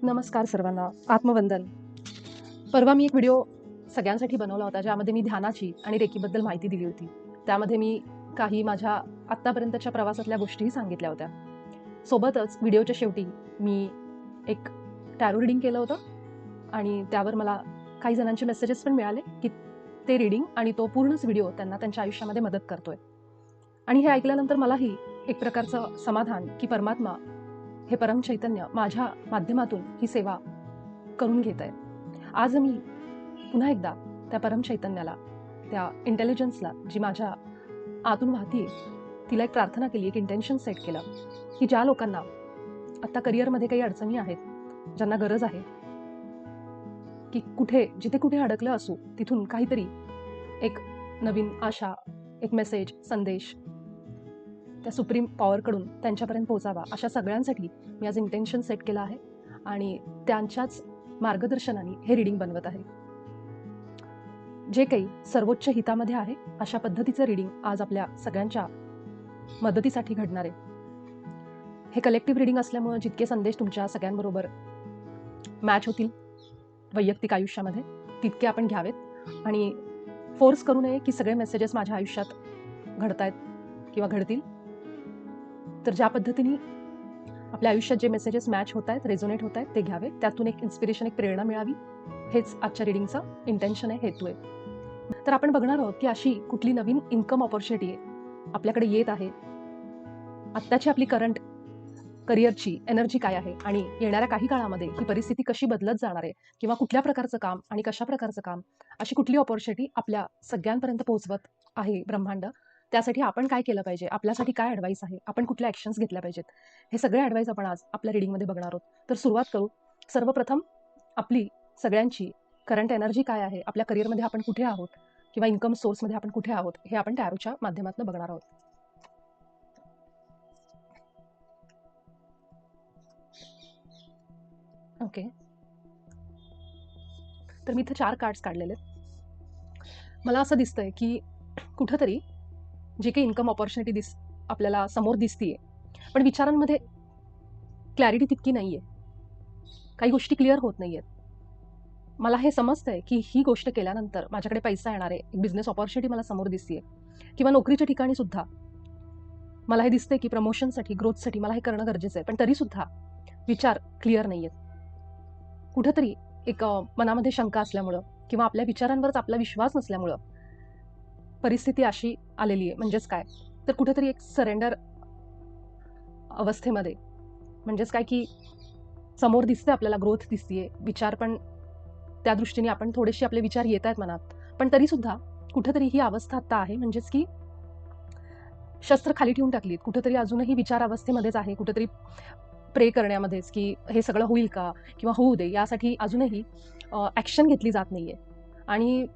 नमस्कार सर्वांना, आत्मवंदन. परवा मी एक व्हिडिओ सगळ्यांसाठी बनवला होता, ज्यामध्ये मी ध्यानाची आणि रेकीबद्दल माहिती दिली होती. त्यामध्ये मी काही माझ्या आत्तापर्यंतच्या प्रवासातल्या गोष्टीही सांगितल्या होत्या. सोबतच व्हिडिओच्या शेवटी मी एक टॅरो रीडिंग केलं होतं आणि त्यावर मला काही जणांचे मेसेजेस पण मिळाले, की ते रीडिंग आणि तो पूर्णच व्हिडिओ त्यांना त्यांच्या आयुष्यामध्ये मदत करतोय. आणि हे ऐकल्यानंतर मलाही एक प्रकारचं समाधान, की परमात्मा हे परम चैतन्य माझ्या माध्यमातून ही सेवा करून घेत आहे. आज मी पुन्हा एकदा त्या परम चैतन्याला, त्या इंटेलिजन्सला जी माझ्या आतून वाहतीये, तिला एक प्रार्थना केली, एक इंटेन्शन सेट केलं, की ज्या लोकांना आता करिअरमध्ये काही अडचणी आहेत, ज्यांना गरज आहे, की जिथे कुठे अडकलं असू तिथून काहीतरी एक नवीन आशा, एक मेसेज, संदेश त्या सुप्रीम पॉवरकडून त्यांच्यापर्यंत पोहोचावा, अशा सगळ्यांसाठी मी आज इंटेन्शन सेट केलं आहे आणि त्यांच्याच मार्गदर्शनाने हे रीडिंग बनवत आहे. जे काही सर्वोच्च हितामध्ये आहे अशा पद्धतीचं रीडिंग आज आपल्या सगळ्यांच्या मदतीसाठी घडणार आहे. हे कलेक्टिव्ह रीडिंग असल्यामुळे जितके संदेश तुमच्या सगळ्यांबरोबर मॅच होतील वैयक्तिक आयुष्यामध्ये, तितके आपण घ्यावेत आणि फोर्स करू नये की सगळे मेसेजेस माझ्या आयुष्यात घडतायत किंवा घडतील. तर ज्या पद्धतीने आपल्या आयुष्यात जे मेसेजेस मॅच होत आहेत, रेझोनेट होत आहेत, ते घ्यावे. त्यातून एक इन्स्पिरेशन, एक प्रेरणा मिळावी, हेच आजच्या रीडिंगचं इंटेन्शन आहे, हेतू आहे. तर आपण बघणार आहोत की अशी कुठली नवीन इन्कम ऑपॉर्च्युनिटी आपल्याकडे येत आहे. आत्ताची आपली करंट करिअरची एनर्जी काय आहे आणि येणाऱ्या काही काळामध्ये ही परिस्थिती कशी बदलत जाणार आहे, किंवा कुठल्या प्रकारचं काम आणि कशा प्रकारचं काम, अशी कुठली ऑपॉर्च्युनिटी आपल्या सगळ्यांपर्यंत पोहोचवत आहे ब्रह्मांड. त्यासाठी आपण काय केलं पाहिजे, आपल्यासाठी काय ॲडवाईस आहे, आपण कुठल्या ॲक्शन्स घेतल्या पाहिजेत, हे सगळे ॲडवाईस आपण आज आपल्या रीडिंगमध्ये बघणार आहोत. तर सुरुवात करू. सर्वप्रथम आपली सगळ्यांची करंट एनर्जी काय आहे, आपल्या करिअरमध्ये आपण कुठे आहोत किंवा इन्कम सोर्समध्ये आपण कुठे आहोत, हे आपण टॅरोच्या माध्यमातून बघणार आहोत. ओके, तर मी इथे 4 कार्ड्स काढलेले आहेत. मला असं दिसतंय की कुठंतरी जी काही इन्कम ऑपॉर्च्युनिटी आपल्याला समोर दिसतीये, पण विचारांमध्ये क्लॅरिटी तितकी नाहीये. काही गोष्टी क्लिअर होत नाहीयेत. मला हे समजतंय की ही गोष्ट केल्यानंतर माझ्याकडे पैसा येणार आहे, एक बिझनेस ऑपॉर्च्युनिटी मला समोर दिसतीये, किंवा नोकरीच्या ठिकाणी सुद्धा मला हे दिसतंय की प्रमोशनसाठी, ग्रोथसाठी मला हे करणं गरजेचं आहे. पण तरीसुद्धा विचार क्लिअर नाहीयेत. कुठंतरी एक मनामध्ये शंका असल्यामुळं किंवा आपल्या विचारांवरच आपला विश्वास नसल्यामुळं परिस्थिती अशी आलेली आहे. म्हणजेच काय, तर कुठेतरी एक सरेंडर अवस्थेमध्ये, म्हणजेच काय की समोर दिसतंय आपल्याला, ग्रोथ दिसतीये, विचार पण त्या दृष्टीने आपण थोडेसे आपले विचार येत आहेत मनात, पण तरीसुद्धा कुठंतरी ही अवस्था आता आहे, म्हणजेच की शस्त्र खाली ठेवून टाकलीत, कुठंतरी अजूनही विचार अवस्थेमध्येच आहे, कुठंतरी प्रे करण्यामध्येच की हे सगळं होईल का किंवा होऊ दे, यासाठी अजूनही ॲक्शन घेतली जात नाहीये. आणि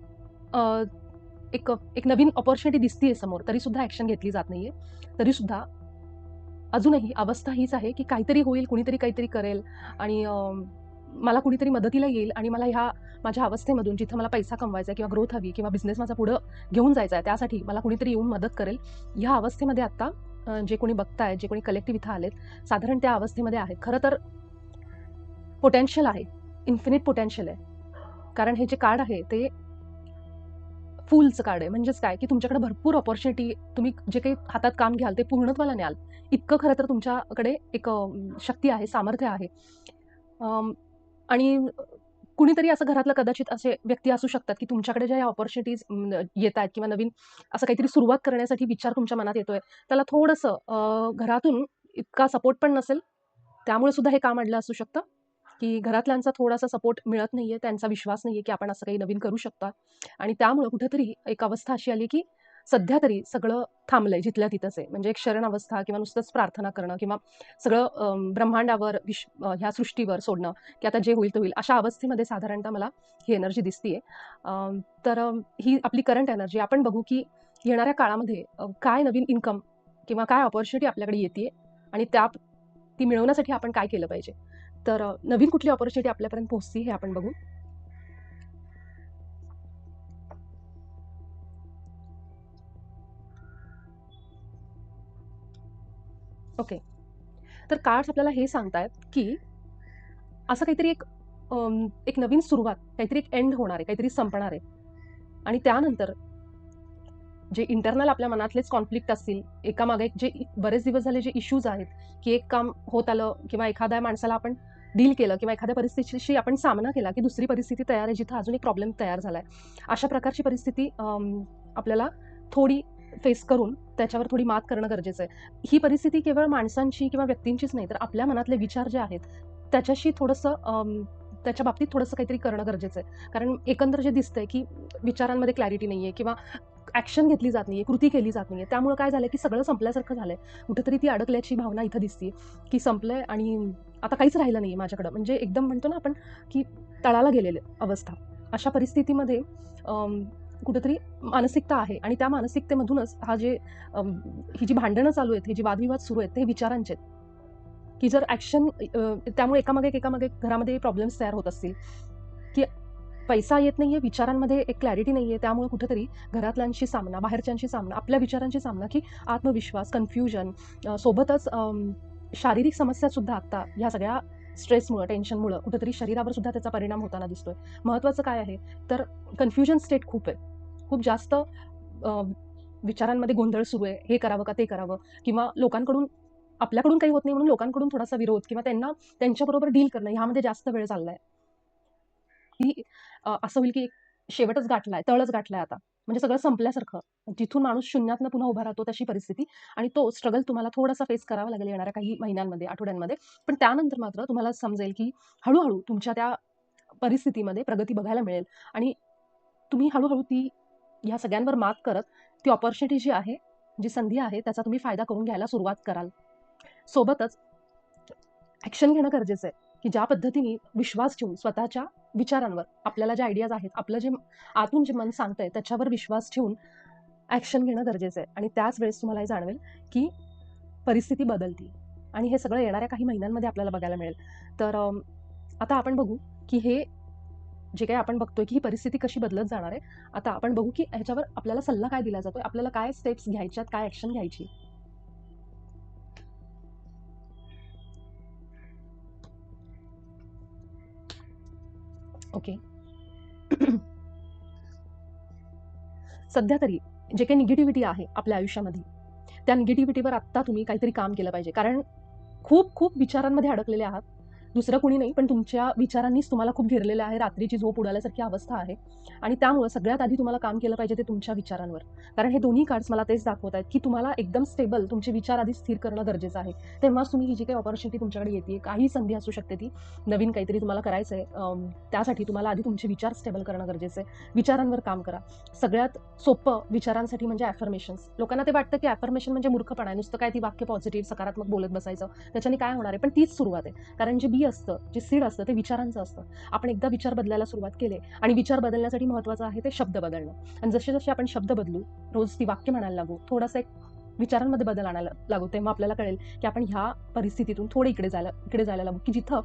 एक एक नवीन ऑपॉर्च्युनिटी दिसतीये समोर, तरीसुद्धा ॲक्शन घेतली जात नाहीये. तरीसुद्धा अजूनही अवस्था हीच आहे की काहीतरी होईल, कुणीतरी काहीतरी करेल आणि मला कुणीतरी मदतीला येईल आणि मला ह्या माझ्या अवस्थेमधून, जिथं मला पैसा कमवायचा आहे किंवा ग्रोथ हवी किंवा बिझनेस माझा पुढं घेऊन जायचा आहे, त्यासाठी मला कुणीतरी येऊन मदत करेल. ह्या अवस्थेमध्ये आत्ता जे कोणी बघतायत, जे कोणी कलेक्टिव्ह इथं आलेत, साधारण त्या अवस्थेमध्ये आहेत. खरं तर पोटेन्शियल आहे, इन्फिनिट पोटेन्शियल आहे. कारण हे जे कार्ड आहे ते फुलचं कार्ड आहे. म्हणजेच काय, की तुमच्याकडे भरपूर अपॉर्च्युनिटी, तुम्ही जे काही हातात काम घ्याल ते पूर्णत्वाला न्याल, इतकं खरं तर तुमच्याकडे एक शक्ती आहे, सामर्थ्य आहे. आणि कुणीतरी असं घरातलं कदाचित असे व्यक्ती असू शकतात, की तुमच्याकडे ज्या अपॉर्च्युनिटीज येत आहेत किंवा नवीन असं काहीतरी सुरुवात करण्यासाठी विचार तुमच्या मनात येतोय, त्याला थोडंसं घरातून इतका सपोर्ट पण नसेल. त्यामुळे सुद्धा हे काम अडलं असू शकतं, की घरातल्यांचा थोडासा सपोर्ट मिळत नाहीये, त्यांचा विश्वास नाहीये, की आपण असं काही नवीन करू शकता. आणि त्यामुळे कुठेतरी एक अवस्था अशी आली, की सध्या तरी सगळं थांबलंय, जिथल्या तिथंच आहे. म्हणजे एक शरण अवस्था किंवा नुसतंच प्रार्थना करणं किंवा सगळं ब्रह्मांडावर, ह्या सृष्टीवर सोडणं, की आता जे होईल ते होईल, अशा अवस्थेमध्ये साधारणतः मला ही एनर्जी दिसतीये. तर ही आपली करंट एनर्जी. आपण बघू की येणाऱ्या काळामध्ये काय नवीन इन्कम किंवा काय अपॉर्च्युनिटी आपल्याकडे येतेय आणि ती मिळवण्यासाठी आपण काय केलं पाहिजे. तर नवीन कुठली अपॉर्च्युनिटी आपल्यापर्यंत पोहोचते हे आपण बघू. ओके, तर कार्ड्स आपल्याला हे सांगतायत की असं काहीतरी एक नवीन सुरुवात, काहीतरी एक एंड होणार आहे, काहीतरी संपणार आहे. आणि त्यानंतर जे इंटरनल आपल्या मनातलेच कॉन्फ्लिक्ट असतील, एकामागे एक जे बरेच दिवस झाले जे इश्यूज आहेत, की एक काम होत आलं किंवा एखाद्या माणसाला आपण डील केलं किंवा एखाद्या परिस्थितीशी आपण सामना केला, की दुसरी परिस्थिती तयार आहे जिथं अजून एक प्रॉब्लेम तयार झालाय. अशा प्रकारची परिस्थिती आपल्याला थोडी फेस करून त्याच्यावर थोडी मात करणं गरजेचं आहे. ही परिस्थिती केवळ माणसांची किंवा व्यक्तींचीच नाही, तर आपल्या मनातले विचार जे आहेत त्याच्याशी थोडंसं त्याच्या बाबतीत थोडंसं काहीतरी करणं गरजेचं आहे. कारण एकंदर जे दिसतंय, की विचारांमध्ये क्लॅरिटी नाहीये किंवा ॲक्शन घेतली जात नाहीये, कृती केली जात नाहीये. त्यामुळे काय झालंय, की सगळं संपल्यासारखं झालंय. कुठेतरी ती अडकल्याची भावना इथं दिसतीये, की संपलंय आणि आता काहीच राहिलं नाहीये माझ्याकडं. म्हणजे एकदम म्हणतो ना आपण, की तळाला गेलेली अवस्था. अशा परिस्थितीमध्ये कुठेतरी मानसिकता आहे आणि त्या मानसिकतेमधूनच ही जी भांडणं चालू आहेत, ही जी वादविवाद सुरू आहेत, ते विचारांचे आहेत. की जर त्यामुळे एकामागे एक घरामध्ये प्रॉब्लेम्स तयार होत असतील, की पैसा येत नाहीये, विचारांमध्ये एक क्लॅरिटी नाहीये, त्यामुळे कुठेतरी घरातल्यांशी सामना, बाहेरच्यांशी सामना, आपल्या विचारांशी सामना, की आत्मविश्वास, कन्फ्युजन, सोबतच शारीरिक समस्यासुद्धा आता ह्या सगळ्या स्ट्रेसमुळं, टेन्शनमुळं कुठेतरी शरीरावर सुद्धा त्याचा परिणाम होताना दिसतोय. महत्त्वाचं काय आहे, तर कन्फ्युजन स्टेट खूप आहे. खूप जास्त विचारांमध्ये गोंधळ सुरू आहे. हे करावं का ते करावं? किंवा आपल्याकडून काही होत नाही म्हणून लोकांकडून थोडासा विरोध किंवा त्यांच्याबरोबर डील करणं ह्यामध्ये जास्त वेळ चाललाय. की असं होईल की एक शेवटच गाठलाय, तळच गाठलाय आता. म्हणजे सगळं संपल्यासारखं. जिथून माणूस शून्यातनं पुन्हा उभा राहतो तशी परिस्थिती आणि तो स्ट्रगल तुम्हाला थोडासा फेस करावा लागेल येणाऱ्या काही महिन्यांमध्ये, आठवड्यांमध्ये. पण त्यानंतर मात्र तुम्हाला समजेल की हळू तुमच्या त्या परिस्थितीमध्ये प्रगती बघायला मिळेल आणि तुम्ही हळू ह्या सगळ्यांवर मात करत ती अपॉर्च्युनिटी जी आहे, जी संधी आहे त्याचा तुम्ही फायदा करून घ्यायला सुरुवात कराल. सोबतच ॲक्शन घेणं गरजेचं आहे, की ज्या पद्धतीने विश्वास ठेवून स्वतःच्या विचारांवर, आपल्याला ज्या आयडियाज आहेत, आपलं जे आतून जे मन सांगतंय त्याच्यावर विश्वास ठेवून ॲक्शन घेणं गरजेचं आहे. आणि त्याच वेळेस तुम्हाला हे जाणवेल, की परिस्थिती बदलती आणि हे सगळं येणाऱ्या काही महिन्यांमध्ये आपल्याला बघायला मिळेल. तर आता आपण बघू, की हे जे काही आपण बघतोय, की ही परिस्थिती कशी बदलत जाणार आहे. आता आपण बघू, की ह्याच्यावर आपल्याला सल्ला काय दिला जातोय, आपल्याला काय स्टेप्स घ्यायच्यात, काय ॲक्शन घ्यायची. ओके. सध्या तरी जे काही निगेटिव्हिटी आहे आपल्या आयुष्यामध्ये, त्या निगेटिव्हिटीवर आत्ता तुम्ही काहीतरी काम केलं पाहिजे. कारण खूप विचारांमध्ये अडकलेले आहात. दुसरं कुणी नाही, पण तुमच्या विचारांनीच तुम्हाला खूप घेरलेलं आहे. रात्रीची झोप उडाल्यासारखी अवस्था आहे आणि त्यामुळं सगळ्यात आधी तुम्हाला काम केलं पाहिजे ते तुमच्या विचारांवर. कारण हे दोन्ही कार्ड्स मला तेच दाखवत आहेत, की तुम्हाला एकदम स्टेबल तुमचे विचार आधी स्थिर करणं गरजेचं आहे. तेव्हाच तुम्ही ही जी काही अपॉर्च्युनिटी तुमच्याकडे येते, काही संधी असू शकते ती, नवीन काहीतरी तुम्हाला करायचं आहे, त्यासाठी तुम्हाला आधी तुमचे विचार स्टेबल करणं गरजेचं आहे. विचारांवर काम करा. सगळ्यात सोपं विचारांसाठी म्हणजे ॲफर्मेशन्स. लोकांना ते वाटतं, की ॲफर्मेशन म्हणजे मूर्खपणा आहे. नुसतं काय ती वाक्य पॉझिटिव्ह, सकारात्मक बोलत बसायचं. त्याच्याने काय होणार आहे? पण तीच सुरुवात आहे. कारण जे बी असतं, जे सीड असतं ते विचारांचं असतं. आपण एकदा विचार बदलायला सुरुवात केले आणि विचार बदलण्यासाठी महत्त्वाचं आहे ते शब्द बदलणं. आणि जसे आपण शब्द बदलू, रोज ती वाक्य म्हणायला लागू, थोडासा एक विचारांमध्ये बदल आणायला लागू, तेव्हा आपल्याला कळेल, की आपण ह्या परिस्थितीतून थोडे इकडे जायला लागू, की जिथं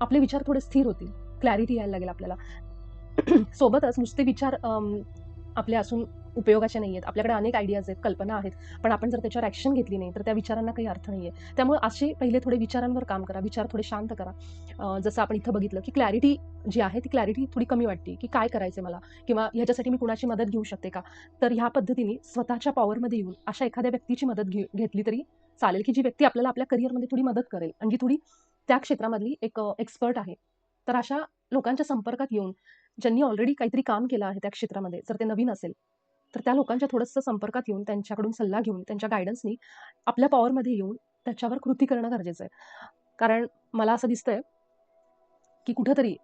आपले विचार थोडे स्थिर होतील, क्लॅरिटी यायला लागेल आपल्याला. सोबतच नुसते विचार आपले असून उपयोगाचे नाही आहेत. आपल्याकडे अनेक आयडियाज आहेत, कल्पना आहेत. पण आपण जर त्याच्यावर ॲक्शन घेतली नाही, तर त्या विचारांना काही अर्थ नाही आहे. त्यामुळे असे पहिले थोडे विचारांवर काम करा. विचार थोडे शांत करा. जसं आपण इथं बघितलं, की क्लॅरिटी जी आहे, ती क्लॅरिटी थोडी कमी वाटते, की काय करायचं मला किंवा ह्याच्यासाठी मी कुणाची मदत घेऊ शकते का? तर ह्या पद्धतीने स्वतःच्या पॉवरमध्ये येऊन अशा एखाद्या व्यक्तीची मदत घेतली तरी चालेल, की जी व्यक्ती आपल्याला आपल्या करिअरमध्ये थोडी मदत करेल आणि जी थोडी त्या क्षेत्रामधली एक एक्सपर्ट आहे. तर अशा लोकांच्या संपर्कात येऊन ज्यांनी ऑलरेडी काहीतरी काम केलं आहे त्या क्षेत्रामध्ये, जर ते नवीन असेल, तर त्या लोकांच्या थोडंसं संपर्कात येऊन, त्यांच्याकडून सल्ला घेऊन, त्यांच्या गाईडन्सनी आपल्या पॉवरमध्ये येऊन त्याच्यावर कृती करणं गरजेचं आहे. कारण मला असं दिसतंय, की कुठेतरी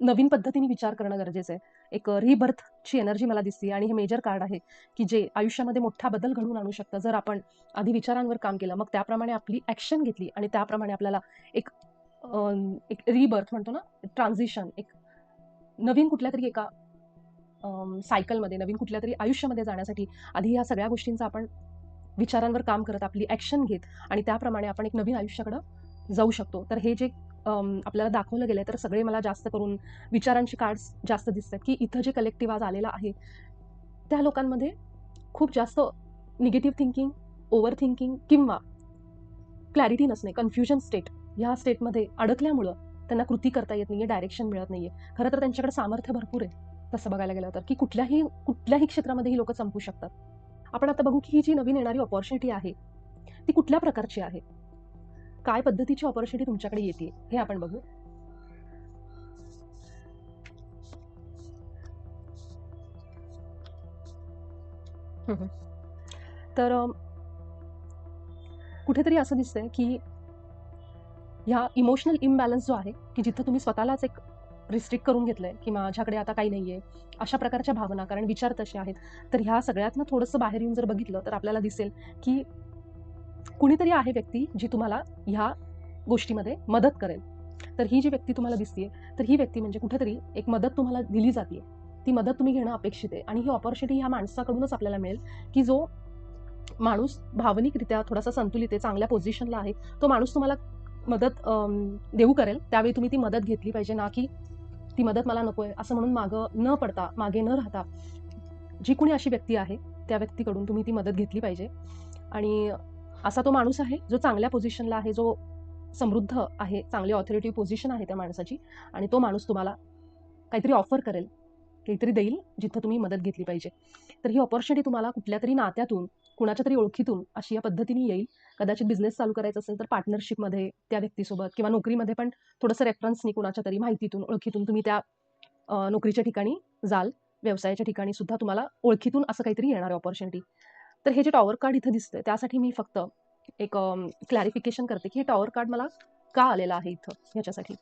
नवीन पद्धतीने विचार करणं गरजेचं आहे. एक रिबर्थची एनर्जी मला दिसते आणि हे मेजर कार्ड आहे, की जे आयुष्यामध्ये मोठा बदल घडवून आणू शकतं. जर आपण आधी विचारांवर काम केलं, मग त्याप्रमाणे आपली ॲक्शन घेतली आणि त्याप्रमाणे आपल्याला एक एक रिबर्थ म्हणतो ना, ट्रान्झिशन, एक नवीन कुठल्यातरी एका सायकलमध्ये, नवीन कुठल्यातरी आयुष्यामध्ये जाण्यासाठी आधी ह्या सगळ्या गोष्टींचा आपण विचारांवर काम करत, आपली ॲक्शन घेत आणि त्याप्रमाणे आपण एक नवीन आयुष्याकडं जाऊ शकतो. तर हे जे आपल्याला दाखवलं गेलंय, तर सगळे मला जास्त करून विचारांचे कार्ड्स जास्त दिसतात, की इथं जे कलेक्टिव्ह आज आलेला आहे, त्या लोकांमध्ये खूप जास्त निगेटिव्ह थिंकिंग, ओव्हर थिंकिंग किंवा क्लॅरिटी नसणे, कन्फ्युजन स्टेट ह्या स्टेटमध्ये अडकल्यामुळं त्यांना कृती करता येत नाहीये, डायरेक्शन मिळत नाहीये. खरं तर त्यांच्याकडे सामर्थ्य भरपूर आहे तसं बघायला गेलं तर, की कुठल्याही क्षेत्रामध्ये ही लोकं चमकू शकतात. आपण आता बघू की ही जी नवीन येणारी अपॉर्च्युनिटी आहे ती कुठल्या प्रकारची आहे, काय पद्धतीची अपॉर्च्युनिटी तुमच्याकडे येते हे आपण बघू. तर कुठेतरी असं दिसतंय की ह्या इमोशनल इम्बॅलन्स जो आहे की जिथं तुम्ही स्वतःलाच एक रिस्ट्रिक्ट करून घेतलंय की माझ्याकडे आता काही नाहीये, अशा प्रकारच्या भावना, कारण विचार तसे आहेत. तर ह्या सगळ्यातनं थोडंसं बाहेर येऊन जर बघितलं तर आपल्याला दिसेल की कुणीतरी आहे व्यक्ती जी तुम्हाला ह्या गोष्टीमध्ये मदत करेल. तर ही जी व्यक्ती तुम्हाला दिसतीये, तर ही व्यक्ती म्हणजे कुठेतरी एक मदत तुम्हाला दिली जाते. ती मदत तुम्ही घेणं अपेक्षित आहे आणि ही अपॉर्च्युनिटी ह्या माणसाकडूनच आपल्याला मिळेल की जो माणूस भावनिकरित्या थोडासा संतुलित आहे, चांगल्या पोझिशनला आहे. तो माणूस तुम्हाला मदत देऊ करेल. त्यावेळी तुम्ही ती मदत घेतली पाहिजे, ना की ती मदत मला नकोय असं म्हणून मागे न राहता जी कोणी अशी व्यक्ती आहे त्या व्यक्तीकडून तुम्ही ती मदत घेतली पाहिजे. आणि असा तो माणूस आहे जो चांगल्या पोझिशनला आहे, जो समृद्ध आहे, चांगली ऑथॉरिटी पोझिशन आहे त्या माणसाची, आणि तो माणूस तुम्हाला काहीतरी ऑफर करेल, काहीतरी देईल जिथं तुम्ही मदत घेतली पाहिजे. तर ही अपॉर्च्युनिटी तुम्हाला कुठल्यातरी नात्यातून, कुणाच्या तरी ओळखीतून अशी या पद्धतीने येईल. कदाचित बिझनेस चालू करायचा असेल तर पार्टनरशिपमध्ये त्या व्यक्तीसोबत, किंवा नोकरीमध्ये पण थोडंसं रेफरन्सनी, कुणाच्या तरी माहितीतून, ओळखीतून तुम्ही त्या नोकरीच्या ठिकाणी जाल. व्यवसायाच्या ठिकाणी सुद्धा तुम्हाला ओळखीतून असं काहीतरी येणार आहे अपॉर्च्युनिटी. तर हे जे टॉवर कार्ड इथं दिसतंय त्यासाठी मी फक्त एक क्लॅरिफिकेशन करते की हे टॉवर कार्ड मला का आलेलं आहे इथं ह्याच्यासाठी.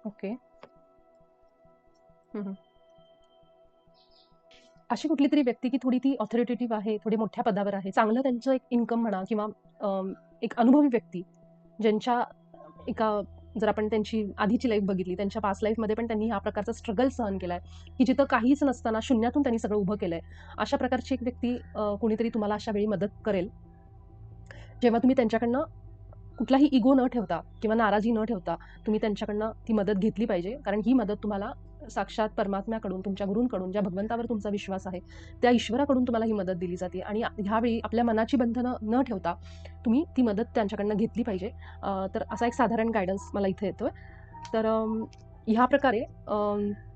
ओके. अशी कुठली तरी व्यक्ती की थोडी ती ऑथॉरिटेटिव्ह आहे, थोडी मोठ्या पदावर आहे, चांगलं त्यांचं एक इन्कम म्हणा, किंवा एक अनुभवी व्यक्ती ज्यांच्या एका, जर आपण त्यांची आधीची लाईफ बघितली, त्यांच्या पास्ट लाईफमध्ये पण त्यांनी ह्या प्रकारचा स्ट्रगल सहन केलाय, की जिथं काहीच नसताना शून्यातून त्यांनी सगळं उभं केलंय. अशा प्रकारची एक व्यक्ती कोणीतरी तुम्हाला अशा वेळी मदत करेल, जेव्हा तुम्ही त्यांच्याकडनं कुठलाही इगो न ठेवता किंवा नाराजी न ठेवता तुम्ही त्यांच्याकडनं ती मदत घेतली पाहिजे. कारण ही मदत तुम्हाला साक्षात परमात्म्याकडून, तुमच्या गुरूंकडून, ज्या भगवंतावर तुमचा विश्वास आहे त्या ईश्वराकडून तुम्हाला ही मदत दिली जाते. आणि ह्यावेळी आपल्या मनाची बंधनं न ठेवता तुम्ही ती मदत त्यांच्याकडनं घेतली पाहिजे. तर असा एक साधारण गायडन्स मला इथे येतोय. तर ह्या प्रकारे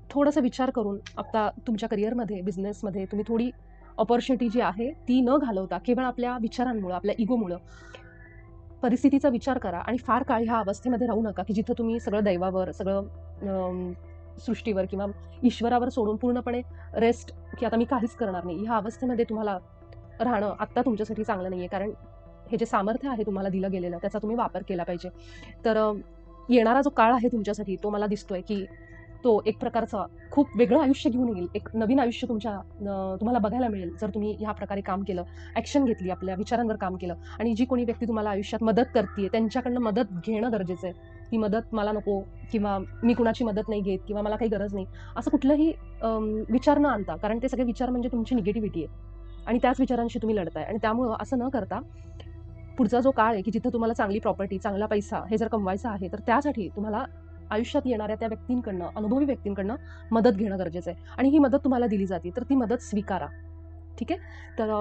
थोडासा विचार करून आता तुमच्या करिअरमध्ये, बिझनेसमध्ये तुम्ही थोडी अपॉर्च्युनिटी जी आहे ती न घालवता, केवळ आपल्या विचारांमुळं, आपल्या इगोमुळं परिस्थितीचा विचार करा, आणि फार काळ ह्या अवस्थेमध्ये राहू नका की जिथं तुम्ही सगळं दैवावर, सगळं सृष्टीवर किंवा ईश्वरावर सोडून पूर्णपणे रेस्ट, की आता मी काहीच करणार नाही. ह्या अवस्थेमध्ये तुम्हाला राहणं आत्ता तुमच्यासाठी चांगलं नाहीये. कारण हे जे सामर्थ्य आहे तुम्हाला दिलं गेलेलं, त्याचा तुम्ही वापर केला पाहिजे. तर येणारा जो काळ आहे तुमच्यासाठी, तो मला दिसतोय की तो एक प्रकारचा खूप वेगळं आयुष्य घेऊन येईल. एक नवीन आयुष्य तुम्हाला बघायला मिळेल जर तुम्ही ह्या प्रकारे काम केलं, ॲक्शन घेतली, आपल्या विचारांवर काम केलं. आणि जी कोणी व्यक्ती तुम्हाला आयुष्यात मदत करते त्यांच्याकडनं मदत घेणं गरजेचं आहे. ती मदत मला नको, किंवा मी कुणाची मदत नाही घेत, किंवा मला काही गरज नाही, असं कुठलंही विचार न आणता. कारण ते सगळे विचार म्हणजे तुमची निगेटिव्हिटी आहे आणि त्याच विचारांशी तुम्ही लढताय. आणि त्यामुळं असं न करता पुढचा जो काळ आहे की जिथं तुम्हाला चांगली प्रॉपर्टी, चांगला पैसा हे जर कमवायचं आहे, तर त्यासाठी तुम्हाला आयुष्यात येणाऱ्या त्या व्यक्तींकडनं, अनुभवी व्यक्तींकडनं मदत घेणं गरजेचं आहे. आणि ही मदत तुम्हाला दिली जाते, तर ती मदत स्वीकारा. ठीक आहे. तर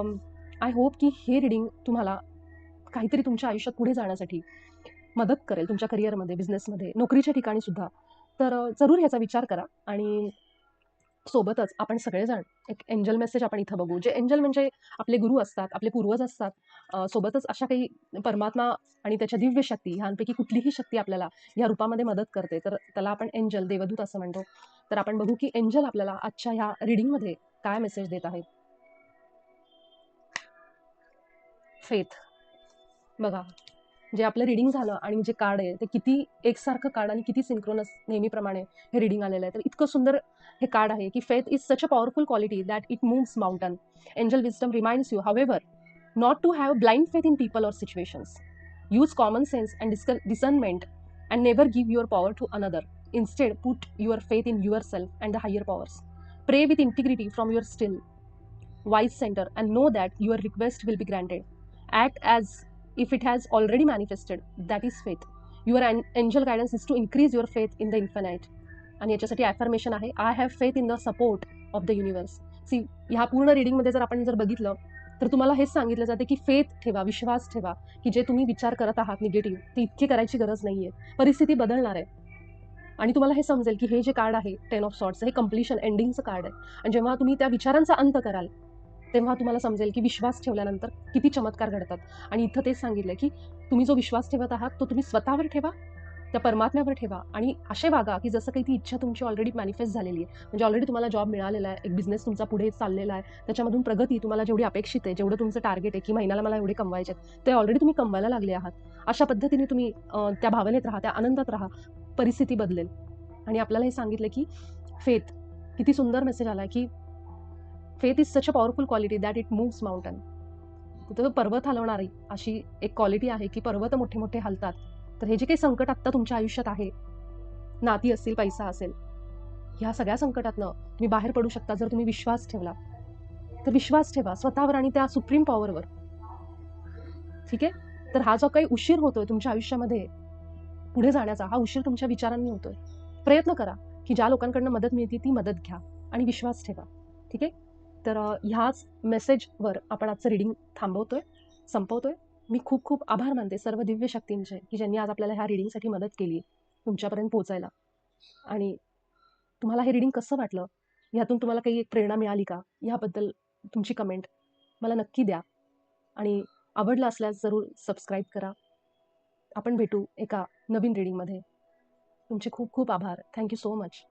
आय होप की हे रीडिंग तुम्हाला काहीतरी तुमच्या आयुष्यात पुढे जाण्यासाठी मदत करेल, तुमच्या करिअरमध्ये, बिझनेसमध्ये, नोकरीच्या ठिकाणी सुद्धा. तर जरूर ह्याचा विचार करा. आणि सोबतच आपण सगळेजण एक एंजल मेसेज आपण इथं बघू. जे एंजल म्हणजे आपले गुरु असतात, आपले पूर्वज असतात. सोबतच अशा काही परमात्मा आणि त्याच्या दिव्य शक्ती, ह्यांपैकी कुठलीही शक्ती आपल्याला या रूपामध्ये मदत करते, तर त्याला आपण एंजल, देवदूत असं म्हणतो. तर आपण बघू की एंजल आपल्याला आजच्या ह्या रीडिंगमध्ये काय मेसेज देत आहेत. फेथ. बघा, जे आपलं रीडिंग झालं आणि जे कार्ड आहे ते किती एकसारखं कार्ड आणि किती सिंक्रोनस नेहमीप्रमाणे हे रीडिंग आलेलं आहे. तर इतकं सुंदर हे कार्ड आहे की faith is such a powerful quality that it moves mountain. Angel wisdom reminds you however not to have blind faith in people or situations. Use common sense and discernment and never give your power to another. Instead, put your faith in yourself and the higher powers. Pray with integrity from your still, wise center and know that your request will be granted. Act as if it has already manifested. That is faith. Your angel guidance is to increase your faith in the infinite. आणि याच्यासाठी affirmation आहे, I have faith in the support of the universe. See, ह्या पूर्ण रीडिंगमध्ये जर आपण बघितलं तर तुम्हाला हेच सांगितलं जाते की फेथ ठेवा, विश्वास ठेवा, की जे तुम्ही विचार करत आहात निगेटिव्ह, ते इतके करायची गरज नाहीये. परिस्थिती बदलणार आहे. आणि तुम्हाला हे समजेल की हे जे कार्ड आहे 10 ऑफ सॉर्ट्स, हे कंप्लीशन एंडिंगचं कार्ड आहे. आणि जेव्हा तुम्ही त्या विचारांचा अंत कराल, तेव्हा तुम्हाला समजेल की विश्वास ठेवल्यानंतर किती चमत्कार घडतात. आणि इथं तेच सांगितलं की तुम्ही जो विश्वास ठेवत आहात तो तुम्ही स्वतःवर ठेवा, त्या परमात्म्यावर ठेवा आणि असे वागा की जसं काही ती इच्छा तुमची ऑलरेडी मॅनिफेस्ट झालेली आहे. म्हणजे ऑलरेडी तुम्हाला जॉब मिळालेला आहे, एक बिझनेस तुमचा पुढे चाललेला आहे, त्याच्यामधून प्रगती तुम्हाला जेवढी अपेक्षित आहे, जेवढं तुमचं टार्गेट आहे की महिन्याला मला एवढे कमवायचे आहेत, ते ऑलरेडी तुम्ही कमवायला लागले आहात. अशा पद्धतीने तुम्ही त्या भावनेत राहा, त्या आनंदात राहा, परिस्थिती बदलेल. आणि आपल्याला हे सांगितलं की फेथ, किती सुंदर मेसेज आला की faith is such a powerful quality that it moves mountain. तर पर्वत हलवणारी अशी एक क्वालिटी आहे की पर्वत मोठे मोठे हलतात. तर हे जे काही संकट आत्ता तुमच्या आयुष्यात आहे, नाती असतील, पैसा असेल, ह्या सगळ्या संकटातनं तुम्ही बाहेर पडू शकता जर तुम्ही विश्वास ठेवला. तर विश्वास ठेवा स्वतःवर आणि त्या सुप्रीम पॉवरवर. ठीक आहे. तर हा जो काही उशीर होतोय तुमच्या आयुष्यामध्ये पुढे जाण्याचा, हा उशीर तुमच्या विचारांनी होतोय. प्रयत्न करा की ज्या लोकांकडनं मदत मिळते ती मदत घ्या आणि विश्वास ठेवा. ठीक आहे. तर ह्याच मेसेजवर आपण आजचं रीडिंग संपवतोय. मी खूप खूप आभार मानते सर्व दिव्य शक्तींचे की ज्यांनी आज आपल्याला ह्या रीडिंगसाठी मदत केली तुमच्यापर्यंत पोहोचायला. आणि तुम्हाला हे रीडिंग कसं वाटलं, ह्यातून तुम्हाला काही एक प्रेरणा मिळाली का, ह्याबद्दल तुमची कमेंट मला नक्की द्या. आणि आवडलं असल्यास जरूर सबस्क्राईब करा. आपण भेटू एका नवीन रीडिंगमध्ये. तुमचे खूप खूप आभार. Thank you so much.